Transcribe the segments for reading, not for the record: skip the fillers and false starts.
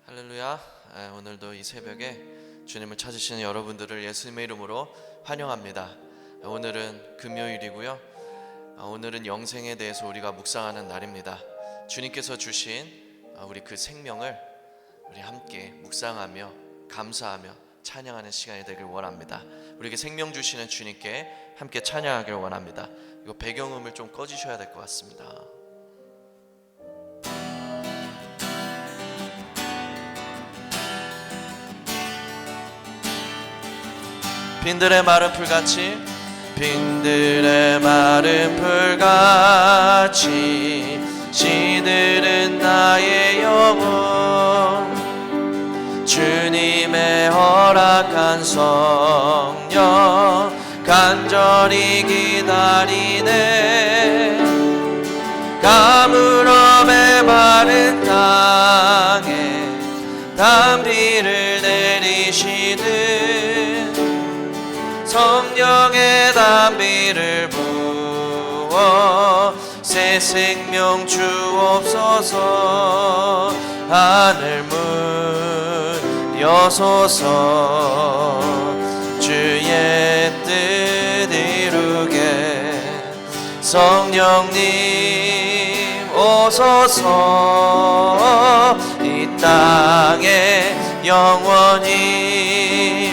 할렐루야. 오늘도 이 새벽에 주님을 찾으시는 여러분들을 예수님의 이름으로 환영합니다. 오늘은 금요일이고요. 오늘은 영생에 대해서 우리가 묵상하는 날입니다. 주님께서 주신 우리 그 생명을 우리 함께 묵상하며 감사하며 찬양하는 시간이 되길 원합니다. 우리에게 생명 주시는 주님께 함께 찬양하길 원합니다. 이거 배경음을 좀 꺼주셔야 될 것 같습니다. 빈들의 마른 풀같이 빈들의 마른 풀같이 시들은 나의 영혼 주님의 허락한 성령 간절히 기다리네 가물음의 마른 땅에 단비를 내리시듯 성령의 단비를 부어 새 생명 주옵소서 하늘 문 여소서 주의 뜻 이루게 성령님 오소서 이 땅에 영원히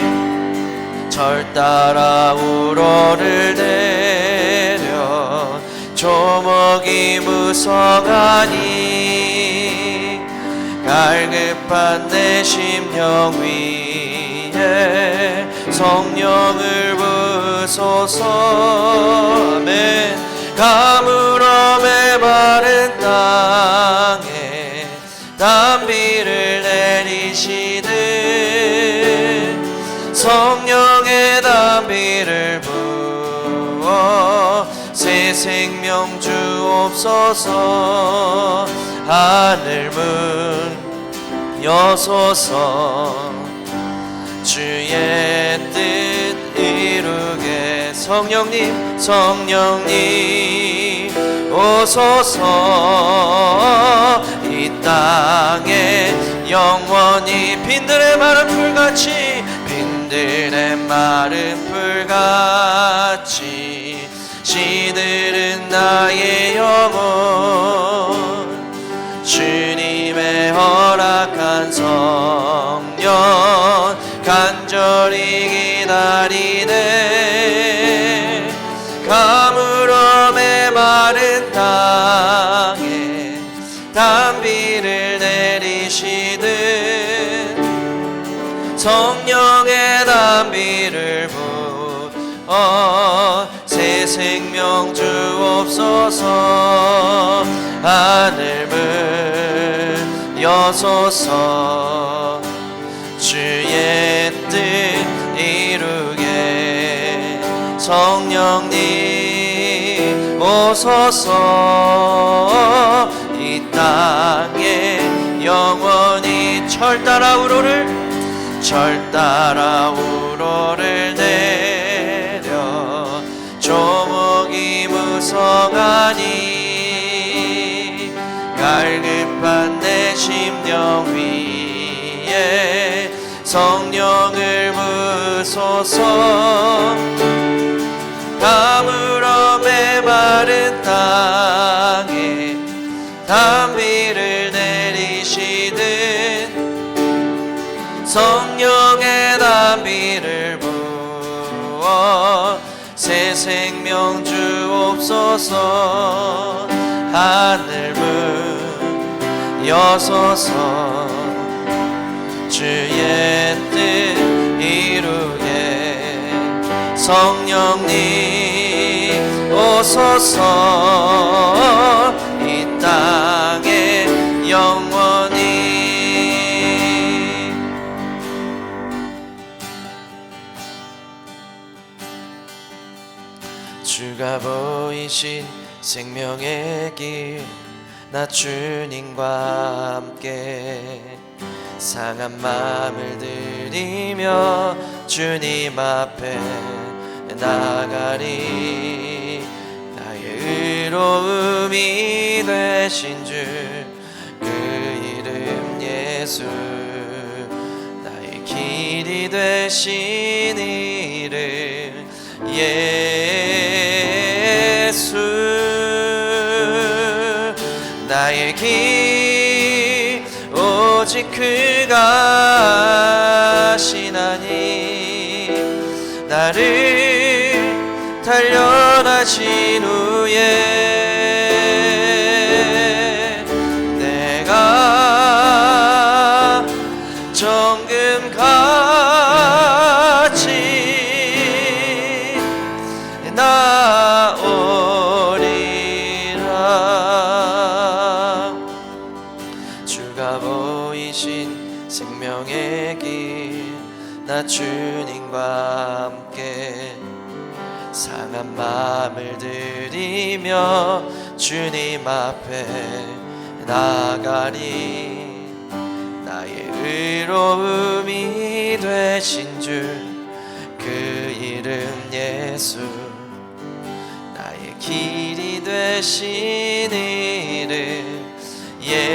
절 따라 우러를 내려 조목이 무성하니 갈급한 내 심령 위에 성령을 부소서 아멘 가물음의 마른 땅에 단비를 내리시듯 성령의 단비를 부어 새 생명 주옵소서 하늘 문 여소서 주의 뜻 이루게 성령님 오소서 이 땅에 영원히 빈들의 마른 풀같이 빈들의 마른 풀같이 시들은 나의 영혼 주님의 허락한 성령 간절히 기다리네 가물음의 마른 땅에 단비를 내리시듯 성령의 단비를 부어 새 생명 주옵소서 하늘 문 여소서 주의 뜻 이루게 성령님 오소서 이 땅에 영원히 절 따라 우러를 내려 조목이 무성하니 갈급한 내 심령 위에 성령을 부소서 가물음의 마른 땅에 단비를 내리시듯 성령의 단비를 부어 새 생명 주옵소서 하늘 문 여소서 주의 뜻 이루게 성령님 오소서 이 땅에 영원히 주가 보이신 생명의 길 나 주님과 함께 상한 마음을 들이며 주님 앞에 나가리 나의 의로움이 되신 주 그 이름 예수 길이 되신 이름 예수, 나의 길 오직 그가 하시나니, 나를 단련하신 후에 내가 정금같이 나오리라. 주가 보이신 생명의 길, 나 주님과 함께 상한 마음을 들이며 주님 앞에 나가리. 나의 의로움이 되신 주 그 이름 예수, 나의 길이 되신 이름 예수,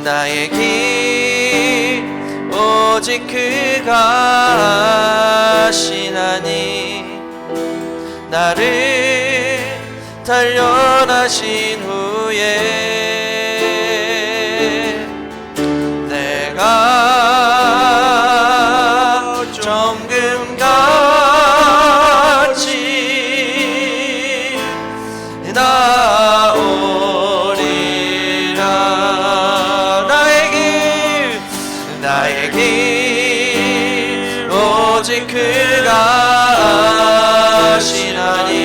나의 길 오직 그가 하시나니, 나를 단련하신 후에 내가 정금같이 나오리라. 나의 길 오직 그가 하시나니,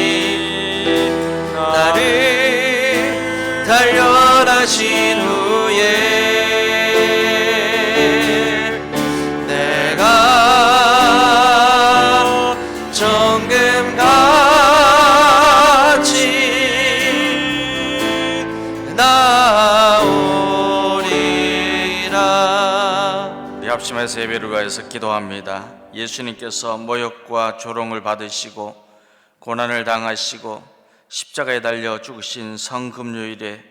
나를 단련하신 후에 내가 정금같이 나오리라. 우리 합심해서 예배를 위하여서 기도합니다. 예수님께서 모욕과 조롱을 받으시고 고난을 당하시고 십자가에 달려 죽으신 성금요일에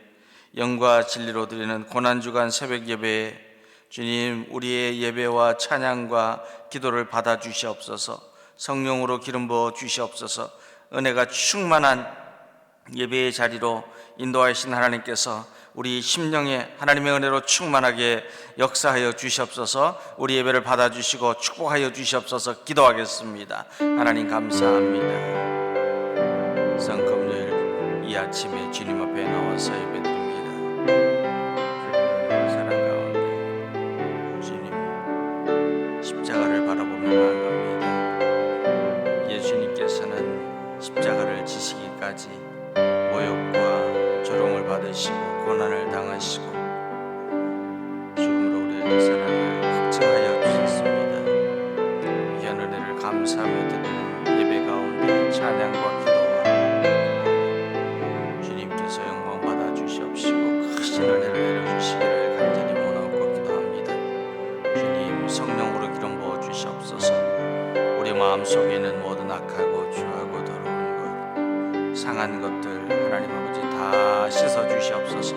영과 진리로 드리는 고난주간 새벽 예배에 주님, 우리의 예배와 찬양과 기도를 받아 주시옵소서. 성령으로 기름 부어 주시옵소서. 은혜가 충만한 예배의 자리로 인도하신 하나님께서 우리 심령에 하나님의 은혜로 충만하게 역사하여 주시옵소서. 우리 예배를 받아 주시고 축복하여 주시옵소서. 기도하겠습니다. 하나님 감사합니다. 성금요일 이 아침에 주님 앞에 나와서 예배드립니다. 사랑 가운데 주님 십자가를 바라보며 나아갑니다. 예수님께서는 십자가를 지시기까지 모욕과 조롱을 받으시고 고난을 당하시고 죽음으로 우리의 사랑을 확증하여 주셨습니다. 귀한 은혜를 감사하며 드리는 예배 가운데 찬양과 기도와 주님께서 영광 받아 주시옵시고 크신 은혜를 내려주시기를 간절히 원하고 기도합니다. 주님, 성령으로 기름 부어 주시옵소서. 우리 마음속에 있는 모든 악하고 추하고 더러운 것, 상한 것들 하나님 아버지 다 씻어 주시옵소서.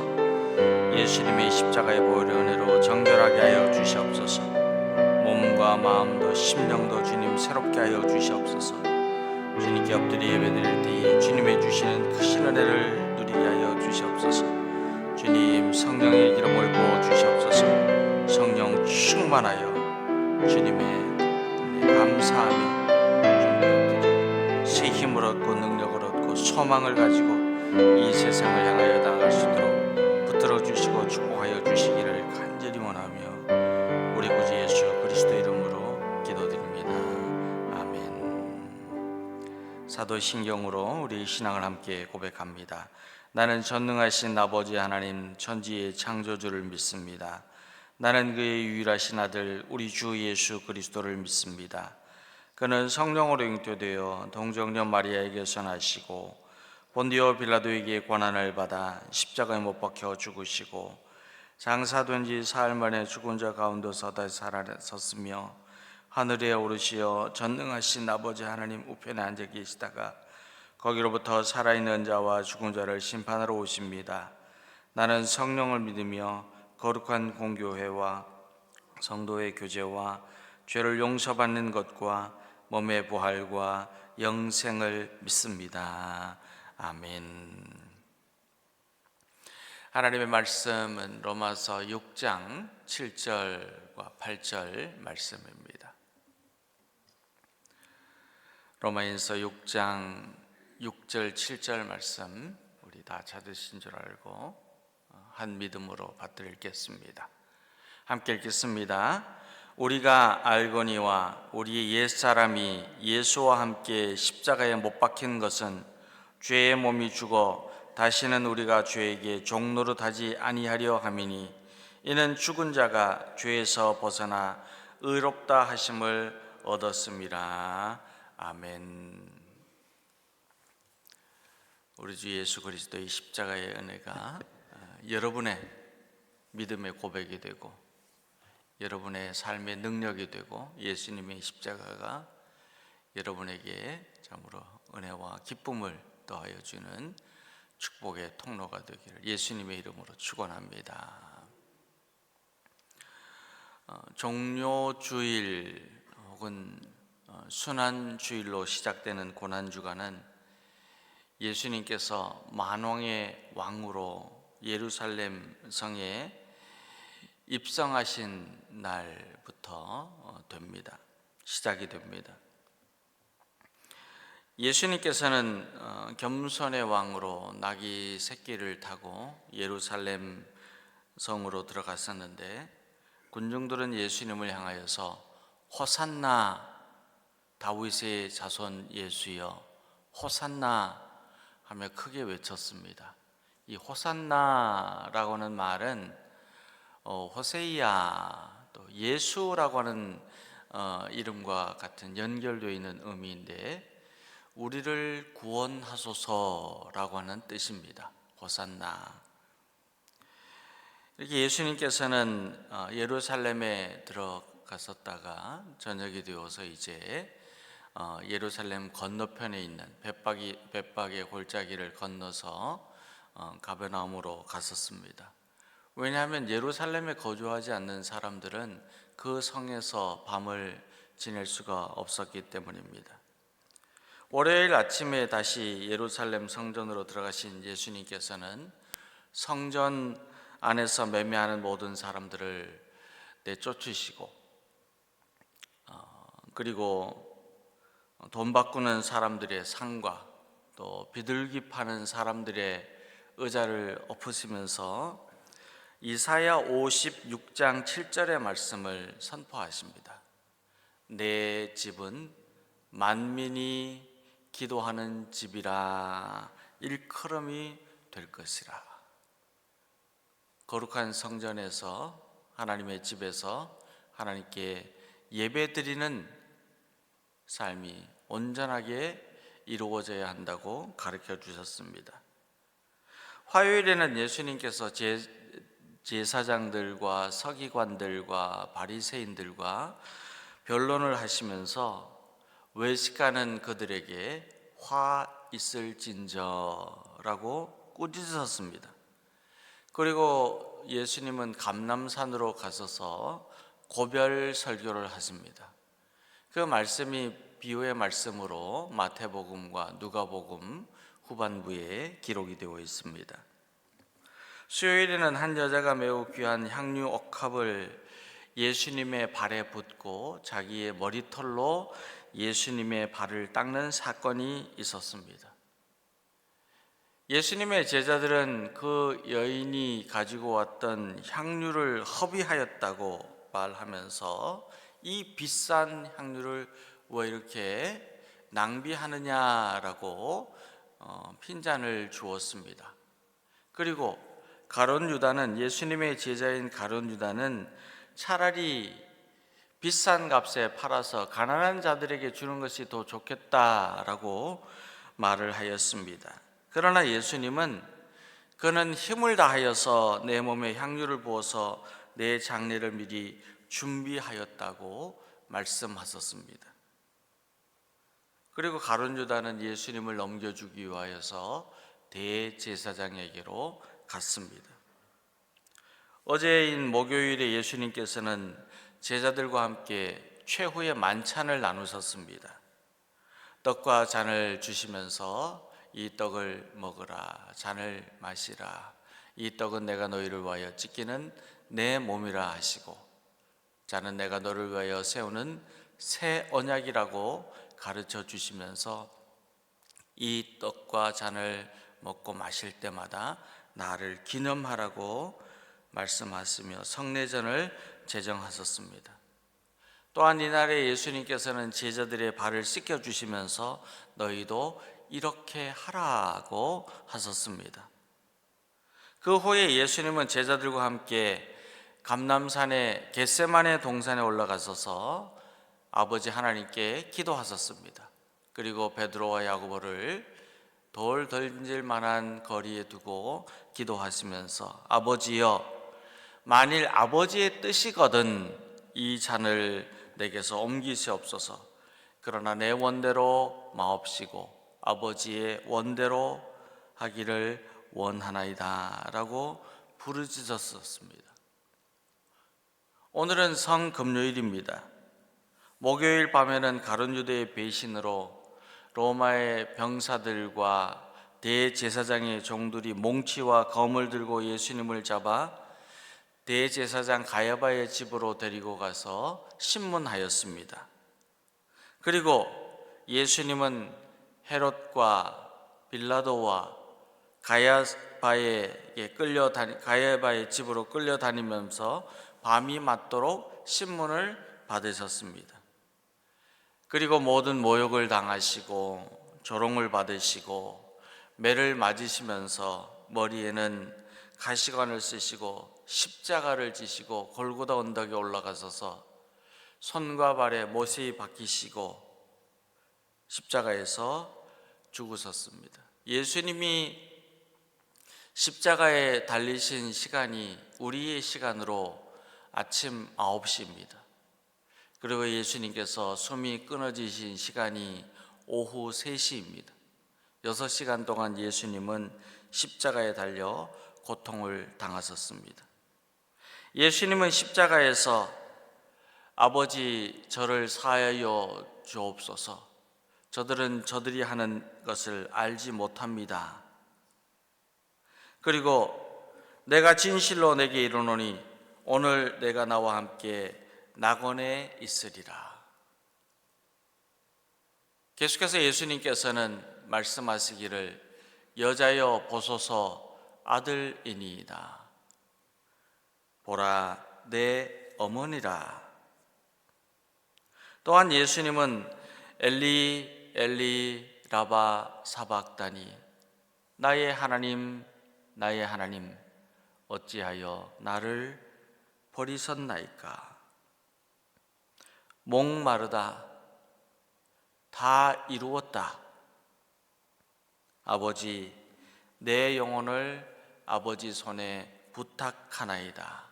예수님의 십자가의 보혈의 은혜로 정결하게 하여 주시옵소서. 몸과 마음도 심령도 주님 새롭게 하여 주시옵소서. 주님께 엎드려 예배드릴 때에 주님의 주시는 크신 은혜를 누리게 하여 주시옵소서. 주님, 성령의 기름을 부어 주시옵소서. 성령 충만하여 주님의 감사하며 주님께 엎드려 새 힘을 얻고 능력을 얻고 소망을 가지고 이 세상을 향하여 나아갈 수 있도록 붙들어 주시고 축복하여 주시기를 간절히 원하며 우리 구주 예수 그리스도 이름으로 기도드립니다. 아멘. 사도신경으로 우리 신앙을 함께 고백합니다. 나는 전능하신 아버지 하나님 천지의 창조주를 믿습니다. 나는 그의 유일하신 아들 우리 주 예수 그리스도를 믿습니다. 그는 성령으로 잉태되어 동정녀 마리아에게서 나시고 본디오 빌라도에게 고난을 받아 십자가에 못 박혀 죽으시고 장사된 지 사흘 만에 죽은 자 가운데서 다시 살아섰으며 하늘에 오르시어 전능하신 아버지 하나님 우편에 앉아 계시다가 거기로부터 살아있는 자와 죽은 자를 심판하러 오십니다. 나는 성령을 믿으며 거룩한 공교회와 성도의 교제와 죄를 용서받는 것과 몸의 부활과 영생을 믿습니다. 아멘. 하나님의 말씀은 로마서 6장 7절과 8절 말씀입니다. 로마인서 6장 6절 7절 말씀 우리 다 찾으신 줄 알고 한 믿음으로 받들어 읽겠습니다. 함께 읽겠습니다. 우리가 알거니와 우리의 옛사람이 예수와 함께 십자가에 못 박힌 것은 죄의 몸이 죽어 다시는 우리가 죄에게 종노릇하지 아니하려 함이니 이는 죽은 자가 죄에서 벗어나 의롭다 하심을 얻었음이라. 아멘. 우리 주 예수 그리스도의 십자가의 은혜가 여러분의 믿음의 고백이 되고 여러분의 삶의 능력이 되고 예수님의 십자가가 여러분에게 참으로 은혜와 기쁨을 더하여 주는 축복의 통로가 되기를 예수님의 이름으로 축원합니다. 종료주일 혹은 순환주일로 시작되는 고난주간은 예수님께서 만왕의 왕으로 예루살렘 성에 입성하신 날부터 됩니다. 시작이 됩니다. 예수님께서는 겸손의 왕으로 나귀 새끼를 타고 예루살렘 성으로 들어갔었는데 군중들은 예수님을 향하여서 호산나 다윗의 자손 예수여 호산나 하며 크게 외쳤습니다. 이 호산나라고 하는 말은 호세이아 또 예수라고 하는 이름과 같은 연결되어 있는 의미인데 우리를 구원하소서라고 하는 뜻입니다. 호산나. 이렇게 예수님께서는 예루살렘에 들어갔었다가 저녁이 되어서 이제 예루살렘 건너편에 있는 벳박의 골짜기를 건너서 가버나움으로 갔었습니다. 왜냐하면 예루살렘에 거주하지 않는 사람들은 그 성에서 밤을 지낼 수가 없었기 때문입니다. 월요일 아침에 다시 예루살렘 성전으로 들어가신 예수님께서는 성전 안에서 매매하는 모든 사람들을 내쫓으시고 그리고 돈 바꾸는 사람들의 상과 또 비둘기 파는 사람들의 의자를 엎으시면서 이사야 56장 7절의 말씀을 선포하십니다. 내 집은 만민이 기도하는 집이라 일컬음이 될 것이라. 거룩한 성전에서 하나님의 집에서 하나님께 예배드리는 삶이 온전하게 이루어져야 한다고 가르쳐 주셨습니다. 화요일에는 예수님께서 제사장들과 서기관들과 바리새인들과 변론을 하시면서 외식하는 그들에게 화 있을진저라고 꾸짖으셨습니다. 그리고 예수님은 감람산으로 가셔서 고별 설교를 하십니다. 그 말씀이 비유의 말씀으로 마태복음과 누가복음 후반부에 기록이 되어 있습니다. 수요일에는 한 여자가 매우 귀한 향유 옥합을 예수님의 발에 붓고 자기의 머리털로 예수님의 발을 닦는 사건이 있었습니다. 예수님의 제자들은 그 여인이 가지고 왔던 향유를 허비하였다고 말하면서 이 비싼 향유를 왜 이렇게 낭비하느냐라고 핀잔을 주었습니다. 그리고 가룟 유다는 예수님의 제자인 가룟 유다는 차라리 비싼 값에 팔아서 가난한 자들에게 주는 것이 더 좋겠다라고 말을 하였습니다. 그러나 예수님은 그는 힘을 다하여서 내 몸에 향유를 부어서 내 장례를 미리 준비하였다고 말씀하셨습니다. 그리고 가룟 유다는 예수님을 넘겨주기 위하여서 대제사장에게로 갔습니다. 어제인 목요일에 예수님께서는 제자들과 함께 최후의 만찬을 나누셨습니다. 떡과 잔을 주시면서 이 떡을 먹으라, 잔을 마시라. 이 떡은 내가 너희를 위하여 찢기는 내 몸이라 하시고, 잔은 내가 너를 위하여 세우는 새 언약이라고 가르쳐 주시면서 이 떡과 잔을 먹고 마실 때마다 나를 기념하라고 말씀하시며 성례전을 제정하셨습니다. 또한 이날에 예수님께서는 제자들의 발을 씻겨 주시면서 너희도 이렇게 하라고 하셨습니다. 그 후에 예수님은 제자들과 함께 감람산의 겟세마네 동산에 올라가셔서 아버지 하나님께 기도하셨습니다. 그리고 베드로와 야고보를 돌 던질 만한 거리에 두고 기도하시면서 아버지여, 만일 아버지의 뜻이거든 이 잔을 내게서 옮기시옵소서. 그러나 내 원대로 마옵시고 아버지의 원대로 하기를 원하나이다 라고 부르짖었습니다. 오늘은 성금요일입니다. 목요일 밤에는 가룟 유대의 배신으로 로마의 병사들과 대제사장의 종들이 몽치와 검을 들고 예수님을 잡아 대제사장 가야바의 집으로 데리고 가서 신문하였습니다. 그리고 예수님은 헤롯과 빌라도와 가야바의 집으로 끌려다니면서 밤이 맞도록 신문을 받으셨습니다. 그리고 모든 모욕을 당하시고 조롱을 받으시고 매를 맞으시면서 머리에는 가시관을 쓰시고 십자가를 지시고 골고다 언덕에 올라가셔서 손과 발에 못이 박히시고 십자가에서 죽으셨습니다. 예수님이 십자가에 달리신 시간이 우리의 시간으로 아침 9시입니다. 그리고 예수님께서 숨이 끊어지신 시간이 오후 3시입니다. 6시간 동안 예수님은 십자가에 달려 고통을 당하셨습니다. 예수님은 십자가에서 아버지 저를 사하여 주옵소서, 저들은 저들이 하는 것을 알지 못합니다. 그리고 내가 진실로 내게 이르노니 오늘 내가 나와 함께 낙원에 있으리라. 계속해서 예수님께서는 말씀하시기를 여자여 보소서 아들이니이다. 보라 내 어머니라. 또한 예수님은 엘리 엘리 라바 사박다니, 나의 하나님 나의 하나님 어찌하여 나를 버리셨나이까. 목마르다 다 이루었다. 아버지 내 영혼을 아버지 손에 부탁하나이다.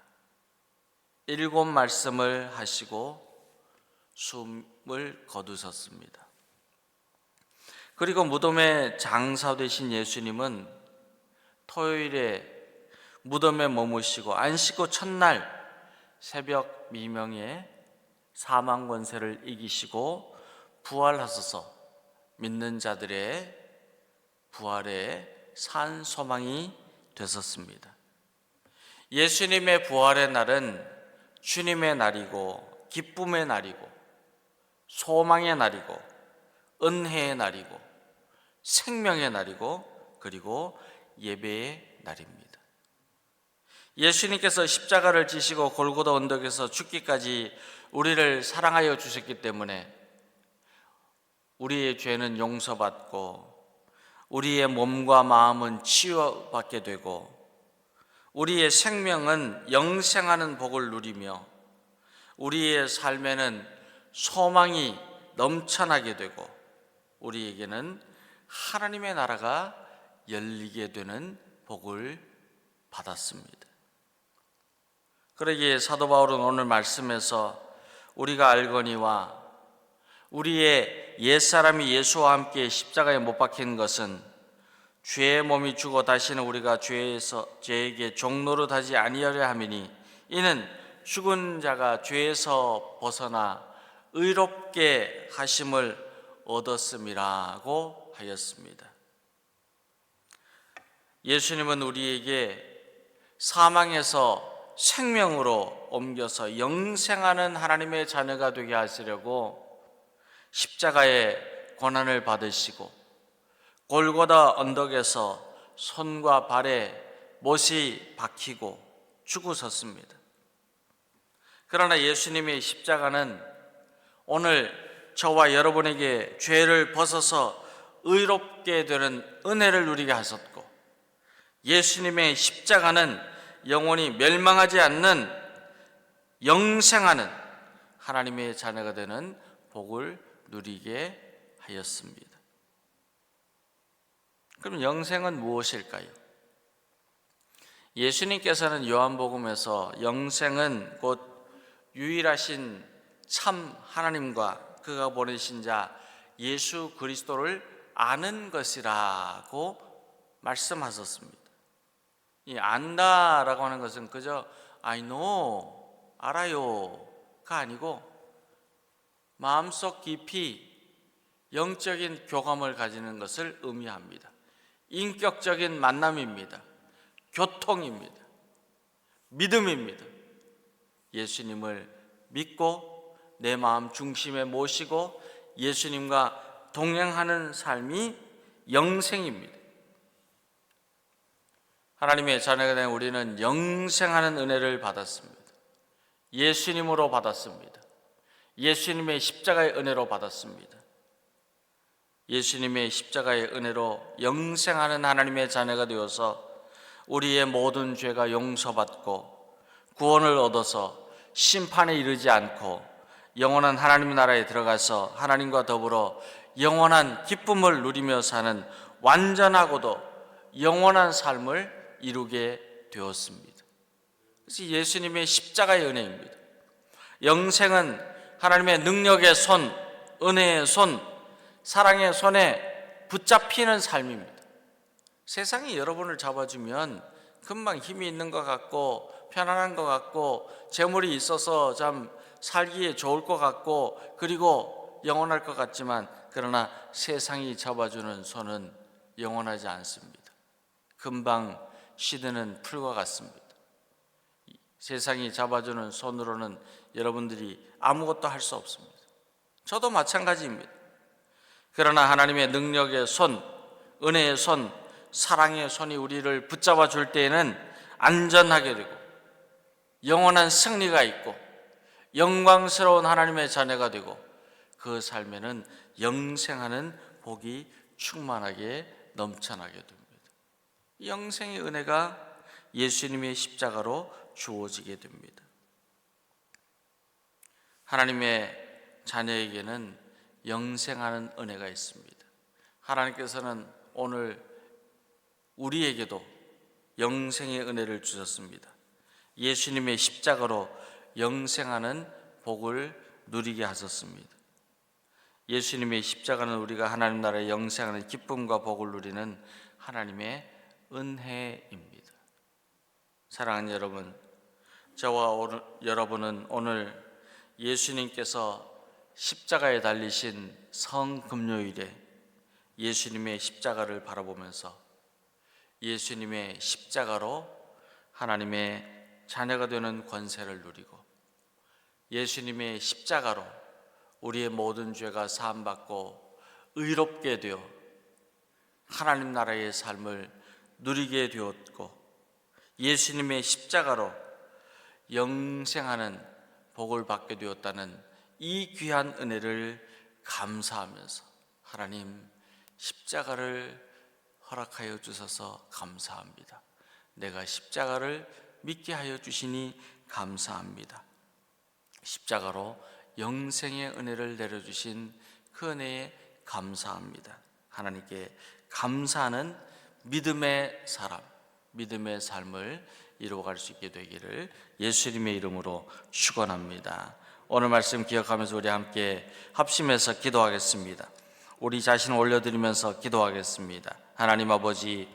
7 말씀을 하시고 숨을 거두셨습니다. 그리고 무덤에 장사되신 예수님은 토요일에 무덤에 머무시고 안식 후 첫날 새벽 미명에 사망 권세를 이기시고 부활하셔서 믿는 자들의 부활에 산 소망이 되셨습니다. 예수님의 부활의 날은 주님의 날이고 기쁨의 날이고 소망의 날이고 은혜의 날이고 생명의 날이고 그리고 예배의 날입니다. 예수님께서 십자가를 지시고 골고다 언덕에서 죽기까지 우리를 사랑하여 주셨기 때문에 우리의 죄는 용서받고 우리의 몸과 마음은 치유받게 되고 우리의 생명은 영생하는 복을 누리며 우리의 삶에는 소망이 넘쳐나게 되고 우리에게는 하나님의 나라가 열리게 되는 복을 받았습니다. 그러기에 사도 바울은 오늘 말씀에서 우리가 알거니와 우리의 옛사람이 예수와 함께 십자가에 못 박힌 것은 죄의 몸이 죽어 다시는 우리가 죄에게 종노릇하지 아니하려 함이니 이는 죽은 자가 죄에서 벗어나 의롭게 하심을 얻었음이라고 하였습니다. 예수님은 우리에게 사망에서 생명으로 옮겨서 영생하는 하나님의 자녀가 되게 하시려고 십자가의 고난을 받으시고 골고다 언덕에서 손과 발에 못이 박히고 죽으셨습니다. 그러나 예수님의 십자가는 오늘 저와 여러분에게 죄를 벗어서 의롭게 되는 은혜를 누리게 하셨고, 예수님의 십자가는 영원히 멸망하지 않는 영생하는 하나님의 자녀가 되는 복을 누리게 하였습니다. 그럼 영생은 무엇일까요? 예수님께서는 요한복음에서 영생은 곧 유일하신 참 하나님과 그가 보내신 자 예수 그리스도를 아는 것이라고 말씀하셨습니다. 이 안다라고 하는 것은 그저 I know, 알아요가 아니고 마음속 깊이 영적인 교감을 가지는 것을 의미합니다. 인격적인 만남입니다. 교통입니다. 믿음입니다. 예수님을 믿고 내 마음 중심에 모시고 예수님과 동행하는 삶이 영생입니다. 하나님의 자녀가 된 우리는 영생하는 은혜를 받았습니다. 예수님으로 받았습니다. 예수님의 십자가의 은혜로 받았습니다. 예수님의 십자가의 은혜로 영생하는 하나님의 자녀가 되어서 우리의 모든 죄가 용서받고 구원을 얻어서 심판에 이르지 않고 영원한 하나님 나라에 들어가서 하나님과 더불어 영원한 기쁨을 누리며 사는 완전하고도 영원한 삶을 이루게 되었습니다. 그래서 예수님의 십자가의 은혜입니다. 영생은 하나님의 능력의 손, 은혜의 손, 사랑의 손에 붙잡히는 삶입니다. 세상이 여러분을 잡아주면 금방 힘이 있는 것 같고 편안한 것 같고 재물이 있어서 참 살기에 좋을 것 같고 그리고 영원할 것 같지만, 그러나 세상이 잡아주는 손은 영원하지 않습니다. 금방 시드는 풀과 같습니다. 세상이 잡아주는 손으로는 여러분들이 아무것도 할 수 없습니다. 저도 마찬가지입니다. 그러나 하나님의 능력의 손, 은혜의 손, 사랑의 손이 우리를 붙잡아 줄 때에는 안전하게 되고 영원한 승리가 있고 영광스러운 하나님의 자녀가 되고 그 삶에는 영생하는 복이 충만하게 넘쳐나게 됩니다. 영생의 은혜가 예수님의 십자가로 주어지게 됩니다. 하나님의 자녀에게는 영생하는 은혜가 있습니다. 하나님께서는 오늘 우리에게도 영생의 은혜를 주셨습니다. 예수님의 십자가로 영생하는 복을 누리게 하셨습니다. 예수님의 십자가는 우리가 하나님 나라에 영생하는 기쁨과 복을 누리는 하나님의 은혜입니다. 사랑하는 여러분, 저와 여러분은 오늘 예수님께서 십자가에 달리신 성금요일에 예수님의 십자가를 바라보면서 예수님의 십자가로 하나님의 자녀가 되는 권세를 누리고 예수님의 십자가로 우리의 모든 죄가 사함받고 의롭게 되어 하나님 나라의 삶을 누리게 되었고 예수님의 십자가로 영생하는 복을 받게 되었다는 이 귀한 은혜를 감사하면서 하나님 십자가를 허락하여 주셔서 감사합니다. 내가 십자가를 믿게 하여 주시니 감사합니다. 십자가로 영생의 은혜를 내려주신 그 은혜에 감사합니다. 하나님께 감사하는 믿음의 사람, 믿음의 삶을 이루어갈 수 있게 되기를 예수님의 이름으로 축원합니다. 오늘 말씀 기억하면서 우리 함께 합심해서 기도하겠습니다. 우리 자신을 올려드리면서 기도하겠습니다. 하나님 아버지,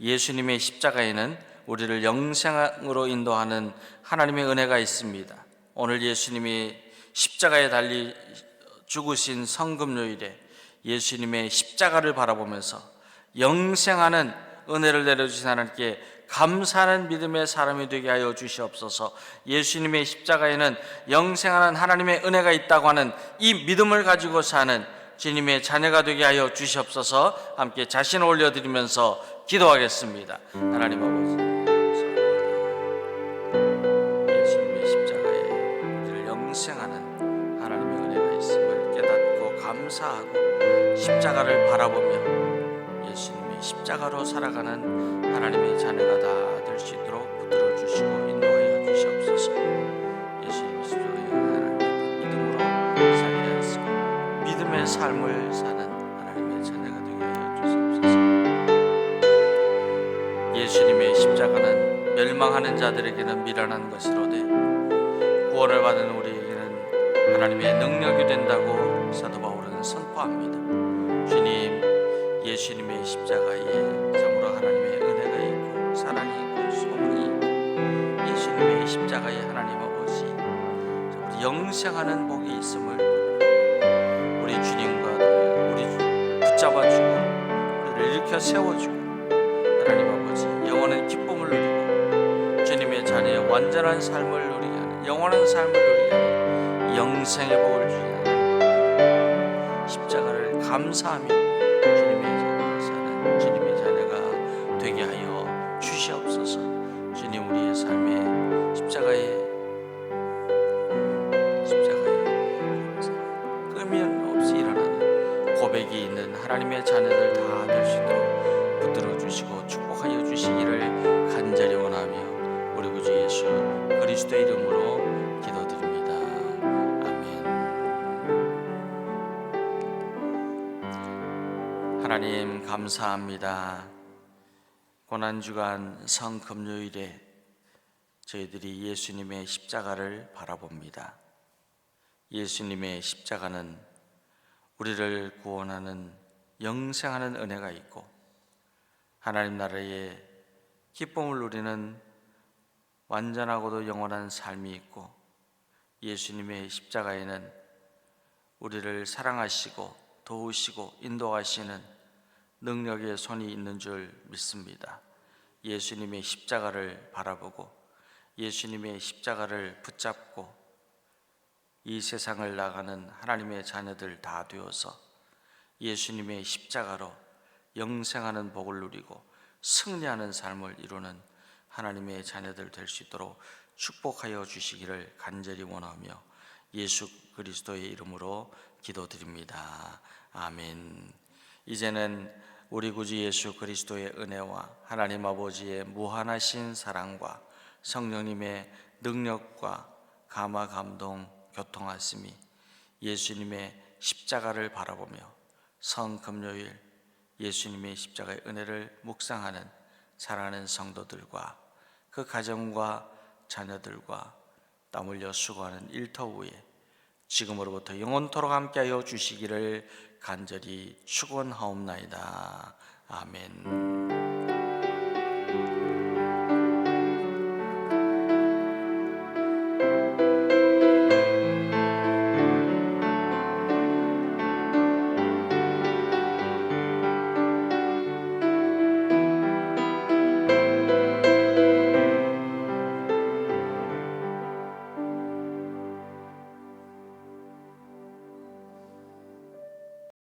예수님의 십자가에는 우리를 영생으로 인도하는 하나님의 은혜가 있습니다. 오늘 예수님이 십자가에 달리 죽으신 성금요일에 예수님의 십자가를 바라보면서 영생하는 은혜를 내려주신 하나님께 감사하는 믿음의 사람이 되게 하여 주시옵소서. 예수님의 십자가에는 영생하는 하나님의 은혜가 있다고 하는 이 믿음을 가지고 사는 주님의 자녀가 되게 하여 주시옵소서. 함께 자신을 올려드리면서 기도하겠습니다. 하나님 아버지, 감사합니다. 예수님의 십자가에 우리를 영생하는 하나님의 은혜가 있음을 깨닫고 감사하고 십자가를 바라보며 예수님의 십자가로 살아가는 하나님의 자녀가 다 될 수 있도록 붙들어 주시고 인도하여 주시옵소서. 예수님의 십자가에 하나님의 믿음으로 살게 하시고 믿음의 삶을 사는 하나님의 자녀가 되게 하여 주시옵소서. 예수님의 십자가는 멸망하는 자들에게는 미련한 것이로되 구원을 받은 우리에게는 하나님의 능력이 된다고 사도 바울은 선포합니다. 주님, 예수님의 십자가에 참으로 하나님의 은혜가 있고 사랑이 있고 소망이 있고 예수님의 십자가에 하나님 아버지 우리 영생하는 복이 있음을 우리 주님과 우리 붙잡아주고 우리를 일으켜 세워주고 하나님 아버지 영원한 기쁨을 누리고 주님의 자녀의 완전한 삶을 누리게 하는 영원한 삶을 누리게 하는 영생의 복을 주시는 십자가를 감사하며 주님의 자녀가 사는 주님의 자녀가 되게 하여 주시옵소서. 주님, 우리의 삶에 십자가에 끄면 없이 일어나는 고백이 있는 하나님의 자녀들 다 될 수 있도록 붙들어 주시고 축복하여 주시기를 간절히 원하며 우리 구주 예수 그리스도의 이름으로 기도드립니다. 아멘. 하나님 감사합니다. 고난주간 성금요일에 저희들이 예수님의 십자가를 바라봅니다. 예수님의 십자가는 우리를 구원하는 영생하는 은혜가 있고 하나님 나라의 기쁨을 누리는 완전하고도 영원한 삶이 있고 예수님의 십자가에는 우리를 사랑하시고 도우시고 인도하시는 능력의 손이 있는 줄 믿습니다. 예수님의 십자가를 바라보고 예수님의 십자가를 붙잡고 이 세상을 나가는 하나님의 자녀들 다 되어서 예수님의 십자가로 영생하는 복을 누리고 승리하는 삶을 이루는 하나님의 자녀들 될 수 있도록 축복하여 주시기를 간절히 원하며 예수 그리스도의 이름으로 기도드립니다. 아멘. 이제는 우리 구주 예수 그리스도의 은혜와 하나님 아버지의 무한하신 사랑과 성령님의 능력과 감화 감동 교통하심이 예수님의 십자가를 바라보며 성금요일 예수님의 십자가의 은혜를 묵상하는 사랑하는 성도들과 그 가정과 자녀들과 땀 흘려 수고하는 일터후에 지금으로부터 영원토록 함께하여 주시기를 간절히 축원하옵나이다. 아멘.